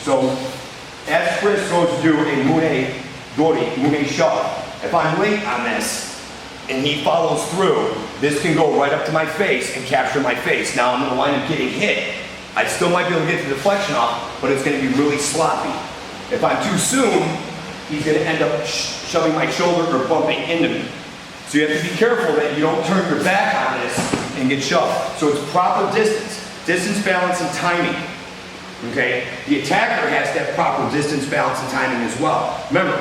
So, as Chris goes to do a mune dori, mune shove, if I'm late on this and he follows through, this can go right up to my face and capture my face. Now I'm going to wind up getting hit. I still might be able to get the deflection off, but it's going to be really sloppy. If I'm too soon, he's going to end up shoving my shoulder or bumping into me. So you have to be careful that you don't turn your back on this and get shoved. So it's proper distance, balance, and timing. Okay? The attacker has to have proper distance, balance, and timing as well. Remember,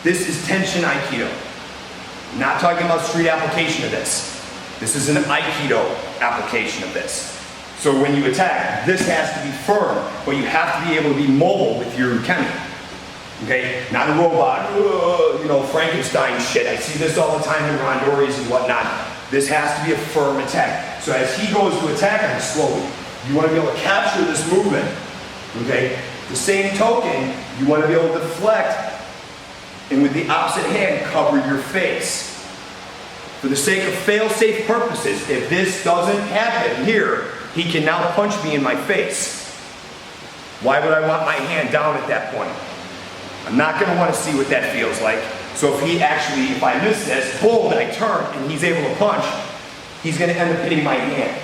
this is Tenshin Aikido. I'm not talking about street application of this. This is an Aikido application of this. So when you attack, this has to be firm, but you have to be able to be mobile with your kemi. Okay? Not a robot, you know, Frankenstein shit. I see this all the time in rondoris and whatnot. This has to be a firm attack. So as he goes to attack him slowly, you want to be able to capture this movement. Okay? The same token, you want to be able to deflect and with the opposite hand cover your face. For the sake of fail-safe purposes, if this doesn't happen here, he can now punch me in my face. Why would I want my hand down at that point? I'm not going to want to see what that feels like. So if I miss this, boom, and I turn and he's able to punch, he's going to end up hitting my hand.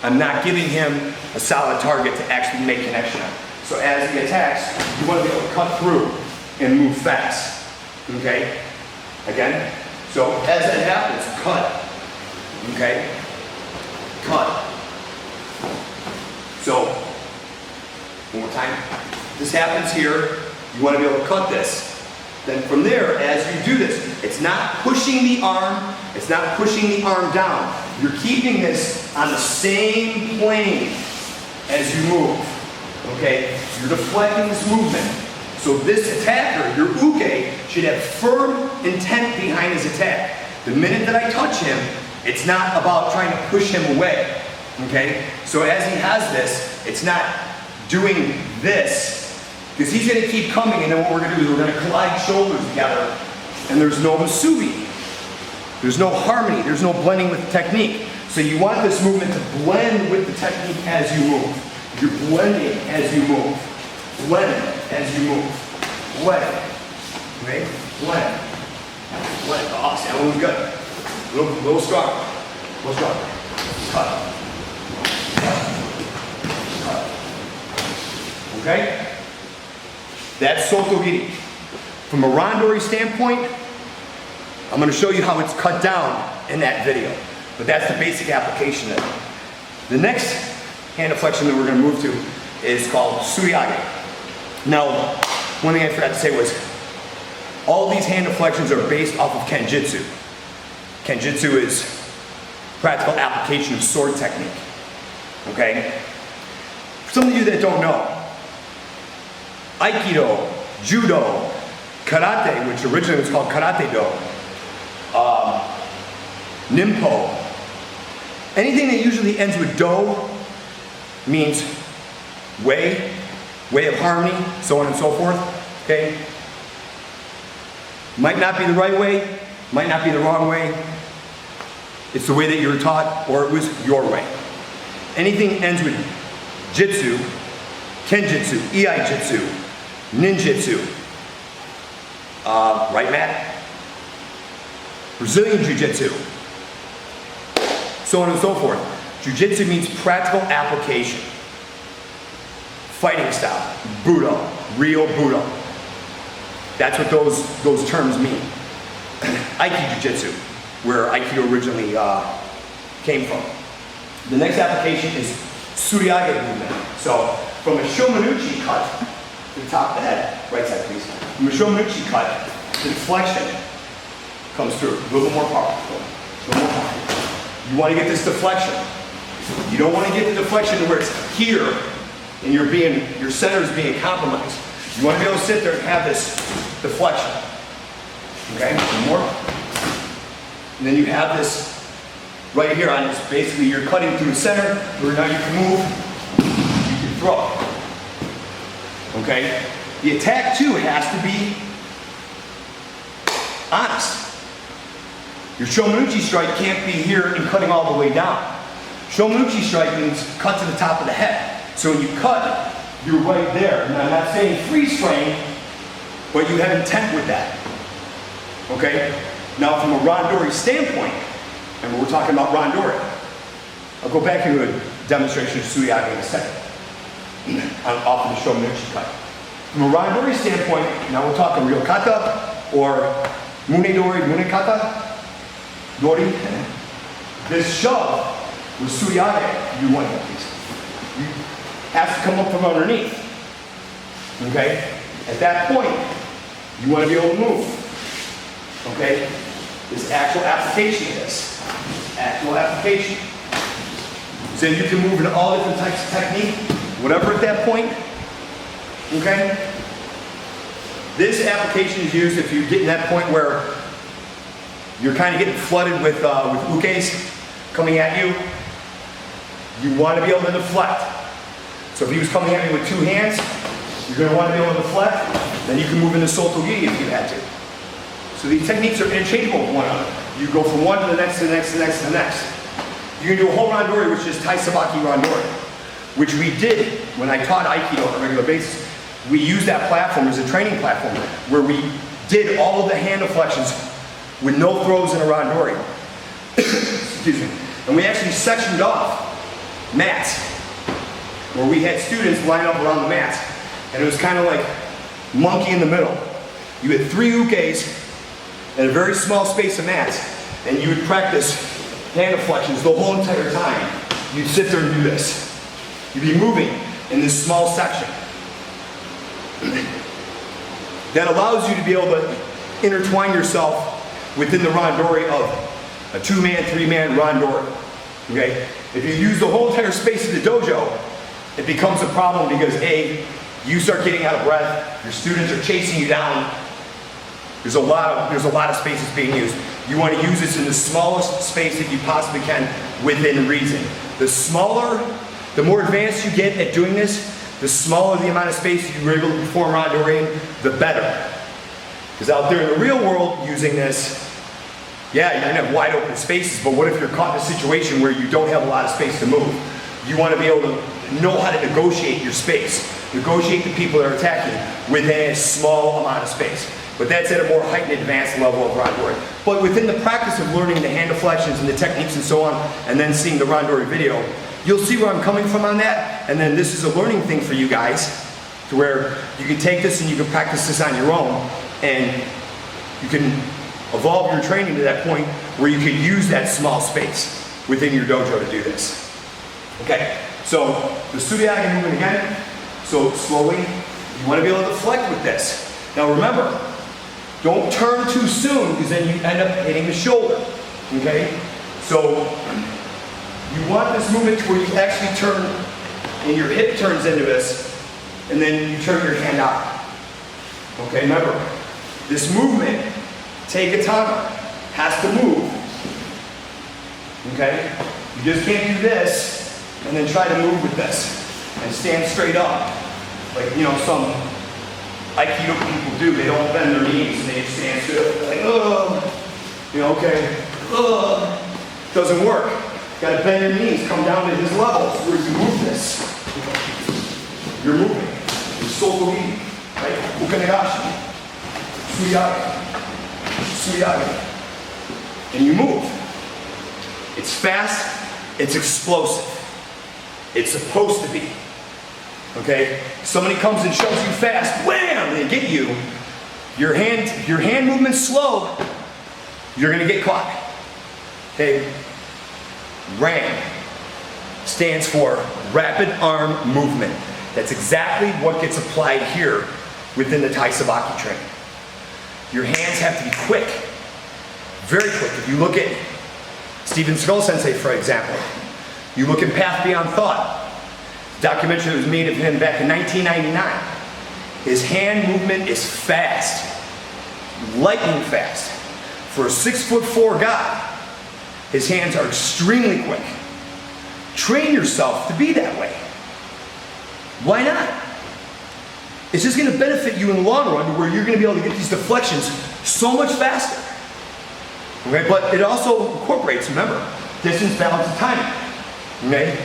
I'm not giving him a solid target to actually make connection on. So as he attacks, you want to be able to cut through and move fast. Okay? Again. So as that happens, cut. Okay? Cut. So, one more time. This happens here. You want to be able to cut this. Then from there, as you do this, it's not pushing the arm. It's not pushing the arm down. You're keeping this on the same plane as you move. Okay? You're deflecting this movement. So this attacker, your uke, should have firm intent behind his attack. The minute that I touch him, it's not about trying to push him away. Okay? So as he has this, it's not doing this, because he's going to keep coming, and then what we're going to do is we're going to collide shoulders together, and there's no musubi. There's no harmony. There's no blending with the technique. So you want this movement to blend with the technique as you move. You're blending as you move. Blend as you move. Blend. Okay? Blend. Blend. Oh, see, that one was good. A little stronger. A little stronger. Cut. Cut. Okay? That's Sotogiri. From a randori standpoint, I'm going to show you how it's cut down in that video. But that's the basic application of it. The next hand deflection that we're going to move to is called Suriage. Now, one thing I forgot to say was, all these hand deflections are based off of Kenjutsu. Kenjutsu is practical application of sword technique. Okay? For some of you that don't know, Aikido, Judo, Karate, which originally was called Karate-Do, Nimpo, anything that usually ends with Do means way of harmony, so on and so forth, okay? Might not be the right way, might not be the wrong way. It's the way that you were taught, or it was your way. Anything ends with Jitsu, Kenjutsu, Iai-Jitsu, Ninjutsu, right, Matt? Brazilian Jiu-Jitsu, so on and so forth. Jiu-Jitsu means practical application. Fighting style, Budo, real Budo. That's what those terms mean. Aikido Jiu-Jitsu, where Aikido originally came from. The next application is Suriage movement. So from a Shomanuchi cut to the top of the head, right side please. From a Shomanuchi cut, the deflection comes through. A little bit more powerful. A little more powerful. You want to get this deflection. You don't want to get the deflection to where it's here and your center is being compromised. You want to be able to sit there and have this deflection. Okay, one more. And then you have this right here on this. Basically, you're cutting through the center where now you can move, you can throw. Okay? The attack too has to be honest. Your Shomanuchi strike can't be here and cutting all the way down. Shomanuchi strike means cut to the top of the head. So when you cut, you're right there. And I'm not saying freeze frame, but you have intent with that. Okay? Now from a randori standpoint, and we're talking about randori, I'll go back into a demonstration of Suyage in a second. I'm often to show Michi cut. From a randori standpoint, now we're talking real kata or munedori, munekata, dori. This shove with Suyage, you want to you have to come up from underneath. Okay? At that point, you want to be able to move. Okay? This actual application of this. Actual application. So you can move into all different types of technique, whatever at that point. Okay? This application is used if you get in that point where you're kind of getting flooded with ukes coming at you. You want to be able to deflect. So if he was coming at me with two hands, you're going to want to be able to deflect. Then you can move into sotogi if you had to. So these techniques are interchangeable with one another. You go from one to the next, to the next, to the next, to the next. You can do a whole randori, which is taisabaki randori, which we did when I taught Aikido on a regular basis. We used that platform as a training platform where we did all of the hand deflections with no throws in a randori. Excuse me. And we actually sectioned off mats where we had students line up around the mats, and it was kind of like monkey in the middle. You had 3 ukes in a very small space of mats, and you would practice hand deflections the whole entire time. You'd sit there and do this. You'd be moving in this small section. That allows you to be able to intertwine yourself within the randori of a 2-man, 3-man randori. Okay? If you use the whole entire space of the dojo, it becomes a problem because A, you start getting out of breath, your students are chasing you down. There's a lot of spaces being used. You want to use this in the smallest space that you possibly can within reason. The smaller, the more advanced you get at doing this, the smaller the amount of space you're able to perform randori in, the better. Because out there in the real world using this, yeah, you're gonna have wide open spaces, but what if you're caught in a situation where you don't have a lot of space to move? You want to be able to know how to negotiate your space, negotiate the people that are attacking within a small amount of space. But that's at a more heightened, advanced level of randori. But within the practice of learning the hand deflections and the techniques and so on, and then seeing the randori video, you'll see where I'm coming from on that. And then this is a learning thing for you guys, to where you can take this and you can practice this on your own, and you can evolve your training to that point where you can use that small space within your dojo to do this. Okay, so the Suriage movement again. So slowly, you want to be able to deflect with this. Now remember, don't turn too soon because then you end up hitting the shoulder. Okay, so you want this movement to where you actually turn and your hip turns into this, and then you turn your hand out. Okay, remember, this movement, take a timer, has to move. Okay? You just can't do this and then try to move with this and stand straight up. Like, you know, some Aikido people do. They don't bend their knees and they just stand straight up. Like, oh, you know, okay, doesn't work. Got to bend your knees, come down to his level where you move this. You're moving. You're soto-ii, right? Ukanegashi, Suyage. And you move. It's fast, it's explosive. It's supposed to be. Okay? Somebody comes and shoves you fast, wham, they get you. Your hand movement's slow, you're gonna get caught. Okay? RAM stands for rapid arm movement. That's exactly what gets applied here within the taisabaki training. Your hands have to be quick, very quick. If you look at Steven Skull Sensei, for example, you look at Path Beyond Thought, documentary that was made of him back in 1999. His hand movement is fast, lightning fast. For a 6'4" guy, his hands are extremely quick. Train yourself to be that way. Why not? It's just going to benefit you in the long run, where you're going to be able to get these deflections so much faster. Okay, but it also incorporates, remember, distance, balance, and timing. Okay?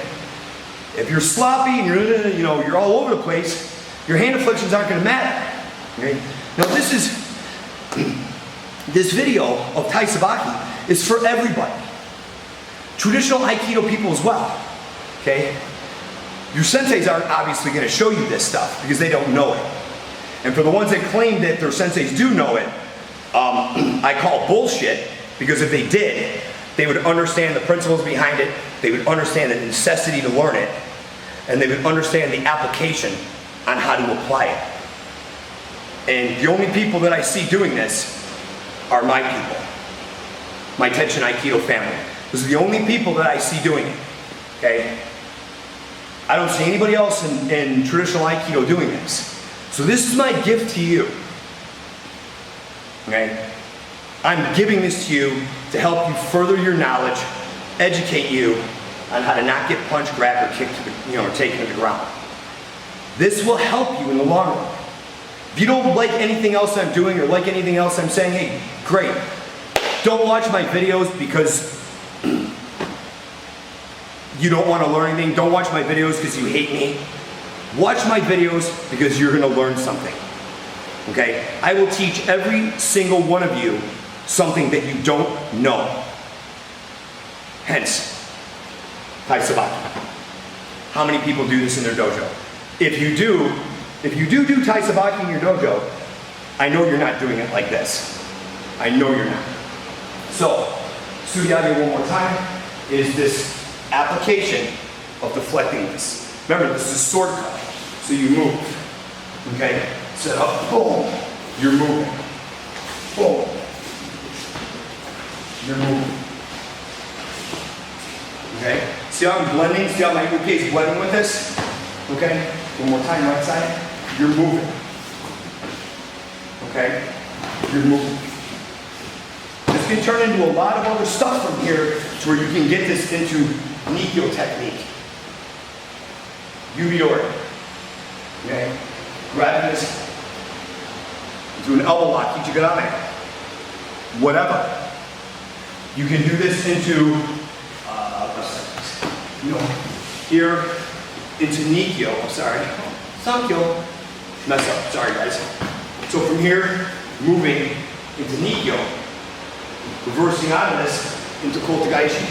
If you're sloppy and you're all over the place, your hand deflections aren't going to matter. Okay? Now this video of Tai Sabaki is for everybody. Traditional Aikido people as well. Okay? Your senseis aren't obviously going to show you this stuff because they don't know it. And for the ones that claim that their senseis do know it, I call bullshit, because if they did, they would understand the principles behind it, they would understand the necessity to learn it, and they would understand the application on how to apply it. And the only people that I see doing this are my people, my Tenshin Aikido family. Those are the only people that I see doing it, okay? I don't see anybody else in traditional Aikido doing this. So this is my gift to you, okay? I'm giving this to you to help you further your knowledge, educate you on how to not get punched, grabbed, or kicked to the, or taken to the ground. This will help you in the long run. If you don't like anything else I'm doing or like anything else I'm saying, hey, great. Don't watch my videos because you don't want to learn anything. Don't watch my videos because you hate me. Watch my videos because you're going to learn something. Okay? I will teach every single one of you something that you don't know. Hence, Tai Sabaki. How many people do this in their dojo? If you do Tai Sabaki in your dojo, I know you're not doing it like this. I know you're not. So, Tsuriyage one more time is this application of deflecting this. Remember, this is sword cut, so you move. Okay? Set up, boom, you're moving. Boom. You're moving. Okay? See how I'm blending? See how my uke is blending with this? Okay? One more time, right side. You're moving. Okay? You're moving. This can turn into a lot of other stuff from here to where you can get this into Nikyo technique. Yubiori. Okay? Grab this. Do an elbow lock, Ichigarame. Whatever. You can do this into, here into Nikyo. Sankyo. Mess up, sorry guys. So from here, moving into Nikyo, reversing out of this into Kotagaishi.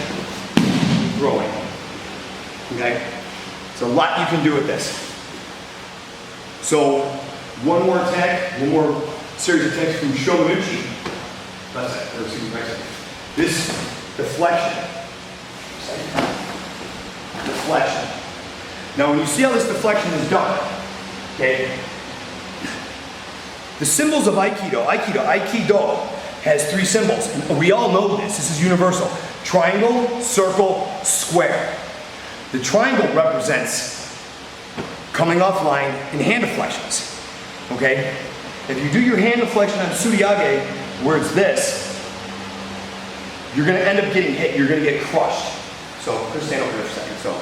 Throwing. Okay? There's a lot you can do with this. So, one more attack, one more series of attacks from Shomuchi. That's it. This deflection. Deflection. Now, when you see how this deflection is done, okay, the symbols of Aikido has 3 symbols. And we all know this. This is universal. Triangle, circle, square. The triangle represents coming offline in hand deflections. Okay? If you do your hand deflection on Tsuriyage, where it's this, you're going to end up getting hit. You're going to get crushed. So, just stand over there for a second so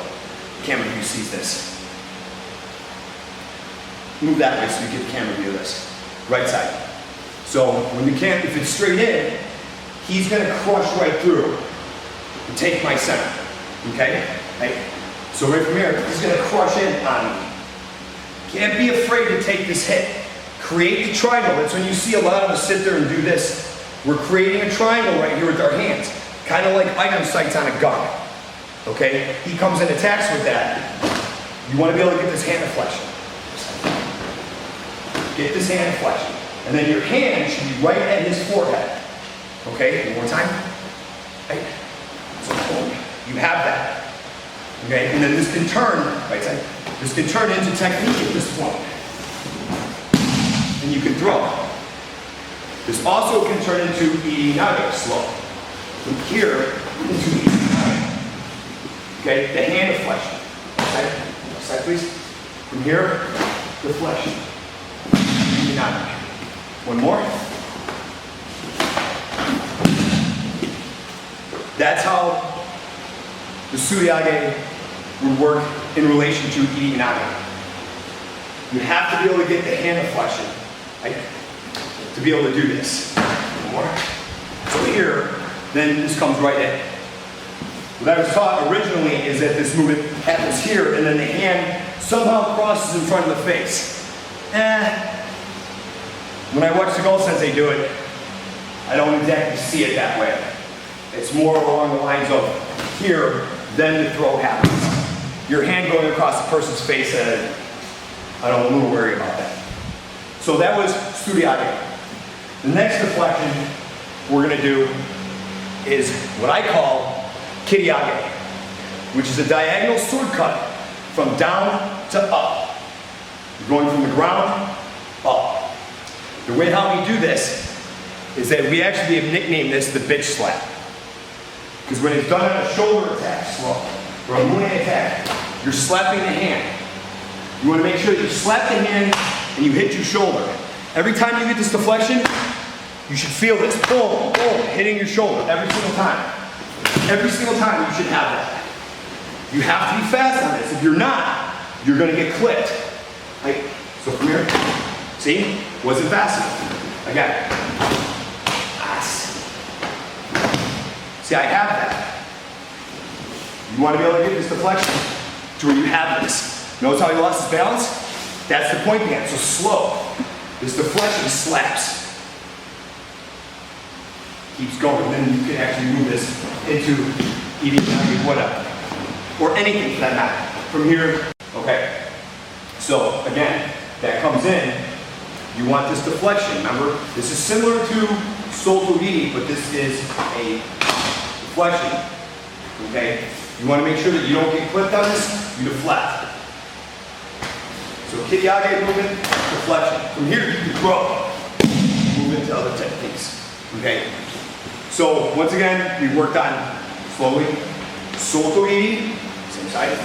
the camera view sees this. Move that way so you get the camera view of this. Right side. So, when you can't, if it's straight in, he's going to crush right through and take my center. Okay? Right? So right from here, he's going to crush in on me. Can't be afraid to take this hit. Create the triangle. That's when you see a lot of us sit there and do this. We're creating a triangle right here with our hands. Kind of like item sights on a gun. Okay? He comes and attacks with that. You want to be able to get this hand deflection. Get this hand deflection. And then your hand should be right at his forehead. Okay? One more time. Right. So boom. You have that. Okay? And then this can turn, right side, this can turn into technique at this point. And you can throw. This also can turn into Irinage slow. From here into Irinage. Okay? The hand deflection. Okay? Left side please. From here, deflection. Irinage. One more. That's how the Tsuriyage would work in relation to Irinage. You have to be able to get the hand deflection, right? To be able to do this. One more. So here, then this comes right in. What I was taught originally is that this movement happens here and then the hand somehow crosses in front of the face. When I watch the Go Sensei do it, I don't exactly see it that way. It's more along the lines of here, then the throw happens. Your hand going across the person's face, and I'm a little worried about that. So that was Tsuryage. The next deflection we're going to do is what I call Kiryage, which is a diagonal sword cut from down to up. You're going from the ground up. The way how we do this is that we actually have nicknamed this the bitch slap. Because when it's done on a shoulder attack slow, or a mune attack, you're slapping the hand. You want to make sure that you slap the hand and you hit your shoulder. Every time you get this deflection, you should feel this, boom, boom, hitting your shoulder every single time. Every single time you should have that. You have to be fast on this. If you're not, you're going to get clipped. Like, so from here, see? Wasn't fast enough. Again. See, I have that. You want to be able to get this deflection to where you have this. Notice how he lost his balance? That's the point behind it. So slow. This deflection slaps. Keeps going. Then you can actually move this into eating whatever. Or anything for that matter. From here, okay. So again, that comes in. You want this deflection. Remember, this is similar to Soto-Giri, but this is a deflection. Okay? You want to make sure that you don't get clipped on this, you deflect. So Kiryage movement, deflection. From here you can throw. Move into other techniques. Okay? So once again, we worked on slowly. Soto-Giri, same side.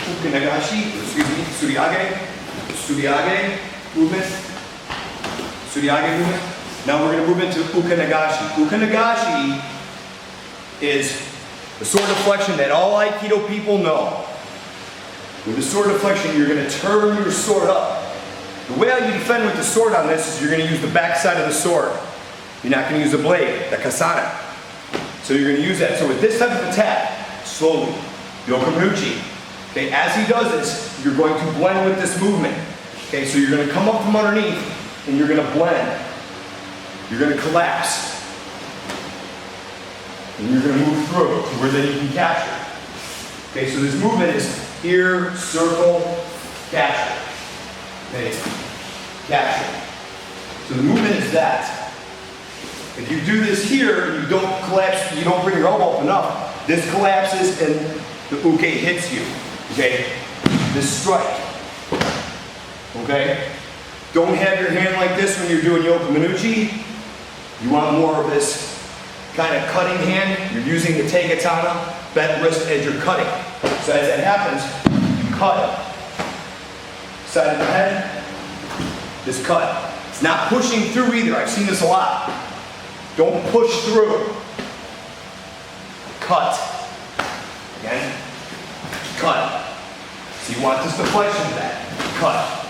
Ukenagashi, Tsuryage. Tsuryage movement. Tsuryage movement. Now we're going to move into Ukenagashi. Ukenagashi is the sword deflection that all Aikido people know. With the sword deflection, you're going to turn your sword up. The way how you defend with the sword on this is you're going to use the back side of the sword. You're not going to use the blade, the kasana. So you're going to use that. So with this type of attack, slowly, yokomuchi. Okay, as he does this, you're going to blend with this movement. Okay, so you're going to come up from underneath and you're going to blend. You're going to collapse. And you're going to move through to where then you can capture. Okay, so this movement is here, circle, capture. Okay, capture. So the movement is that. If you do this here and you don't collapse, you don't bring your elbow up enough, this collapses and the uke hits you. Okay, this strike. Okay, don't have your hand like this when you're doing yokomuchi. You want more of this kind of cutting hand. You're using the tegatana, bent wrist as you're cutting. So as that happens, you cut. Side of the head, this cut. It's not pushing through either. I've seen this a lot. Don't push through. Cut. Again, cut. So you want this deflection back. Cut.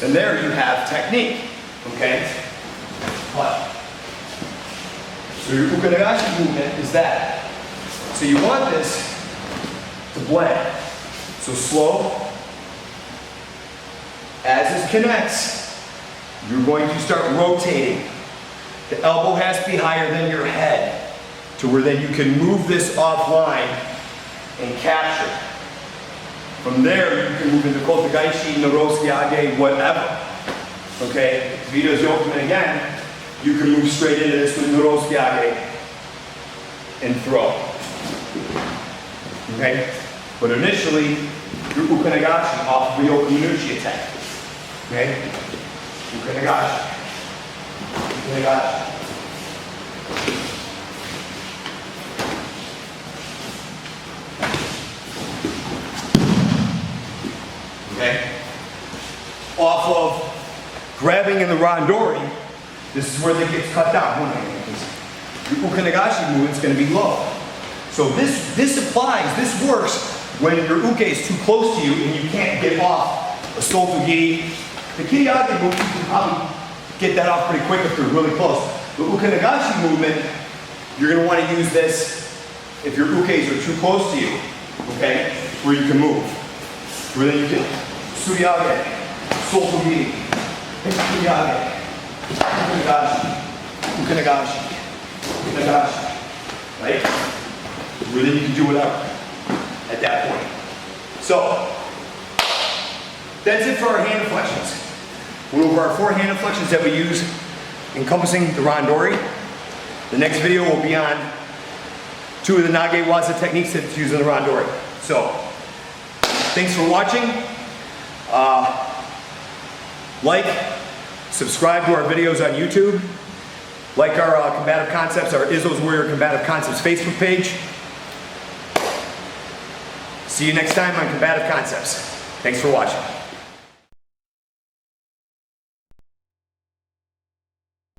And there you have technique. Okay? Cut. So your Ukenagashi movement is that. So you want this to blend. So slow. As this connects, you're going to start rotating. The elbow has to be higher than your head to where then you can move this offline and capture. From there, you can move into Kotagaishi, Narosuke, whatever. Okay? Vito's Yokomen again. You can move straight into this with Narosuke and throw. Okay? But initially, your Ukenagashi off the Yokomunuchi attack. Okay? Ukenagashi. Ukenagashi. Okay? Off of grabbing in the randori, this is where it gets cut down. Your Ukenagashi movement's going to be low. So this applies, this works when your uke is too close to you and you can't get off a Soto-Giri. The Kiryage movement, you can probably get that off pretty quick if you're really close. The Ukenagashi movement, you're going to want to use this if your ukes are too close to you, okay, where you can move. Where then you can suyage, soltogiri, suyage, ukanagashi, ukanagashi, ukanagashi, right? Where then you can do whatever at that point. So, that's it for our hand flexions. We're over our 4 hand flexions that we use encompassing the randori. The next video will be on 2 of the nage waza techniques that's used in the randori. So, thanks for watching. Like, subscribe to our videos on YouTube. Like our Combative Concepts, our Izzo's Warrior Combative Concepts Facebook page. See you next time on Combative Concepts. Thanks for watching.